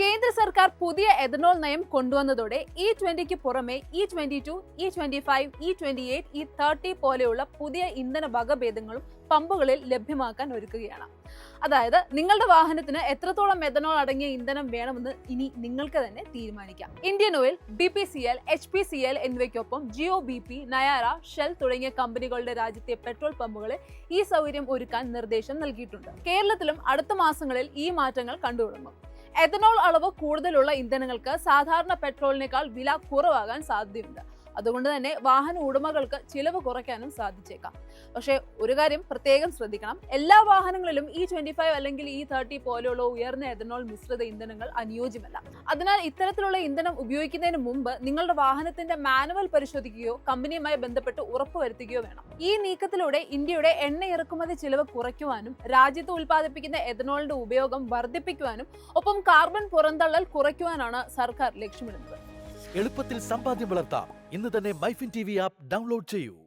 കേന്ദ്ര സർക്കാർ പുതിയ എഥനോൾ നയം കൊണ്ടുവന്നതോടെ E20ക്ക് പുറമെ E22, E25, E28, E30 പോലെയുള്ള പുതിയ ഇന്ധന വകഭേദങ്ങളും പമ്പുകളിൽ ലഭ്യമാക്കാൻ ഒരുക്കുകയാണ്. അതായത് നിങ്ങളുടെ വാഹനത്തിന് എത്രത്തോളം എഥനോൾ അടങ്ങിയ ഇന്ധനം വേണമെന്ന് ഇനി നിങ്ങൾക്ക് തന്നെ തീരുമാനിക്കാം. ഇന്ത്യൻ ഓയിൽ, BPCL, HPCL എന്നിവയ്ക്കൊപ്പം ജിയോ, BP, നയാര, ഷെൽ തുടങ്ങിയ കമ്പനികളുടെ രാജ്യത്തെ പെട്രോൾ പമ്പുകളിൽ ഈ സൗകര്യം ഒരുക്കാൻ നിർദ്ദേശം നൽകിയിട്ടുണ്ട്. കേരളത്തിലും അടുത്ത മാസങ്ങളിൽ ഈ മാറ്റങ്ങൾ കണ്ടുതുടങ്ങും. എഥനോൾ അളവ് കൂടുതലുള്ള ഇന്ധനങ്ങൾക്ക് സാധാരണ പെട്രോളിനേക്കാൾ വില കുറവാകാൻ സാധ്യതയുണ്ട്. അതുകൊണ്ട് തന്നെ വാഹന ഉടമകൾക്ക് ചിലവ് കുറയ്ക്കാനും സാധിച്ചേക്കാം. പക്ഷേ ഒരു കാര്യം പ്രത്യേകം ശ്രദ്ധിക്കണം, എല്ലാ വാഹനങ്ങളിലും E25 അല്ലെങ്കിൽ E30 പോലെയുള്ള ഉയർന്ന എഥനോൾ മിശ്രിത ഇന്ധനങ്ങൾ അനുയോജ്യമല്ല. അതിനാൽ ഇത്തരത്തിലുള്ള ഇന്ധനം ഉപയോഗിക്കുന്നതിന് മുമ്പ് നിങ്ങളുടെ വാഹനത്തിന്റെ മാനുവൽ പരിശോധിക്കുകയോ കമ്പനിയുമായി ബന്ധപ്പെട്ട് ഉറപ്പുവരുത്തുകയോ വേണം. ഈ നീക്കത്തിലൂടെ ഇന്ത്യയുടെ എണ്ണ ഇറക്കുമതി ചിലവ് കുറയ്ക്കുവാനും രാജ്യത്ത് ഉൽപ്പാദിപ്പിക്കുന്ന എഥനോളിന്റെ ഉപയോഗം വർദ്ധിപ്പിക്കുവാനും ഒപ്പം കാർബൺ പുറന്തള്ളൽ കുറയ്ക്കുവാനാണ് സർക്കാർ ലക്ഷ്യമിടുന്നത്. എളുപ്പത്തിൽ സമ്പാദ്യം വളർത്താം. ഇന്ന് തന്നെ മൈഫിൻ TV ആപ്പ് ഡൗൺലോഡ് ചെയ്യൂ.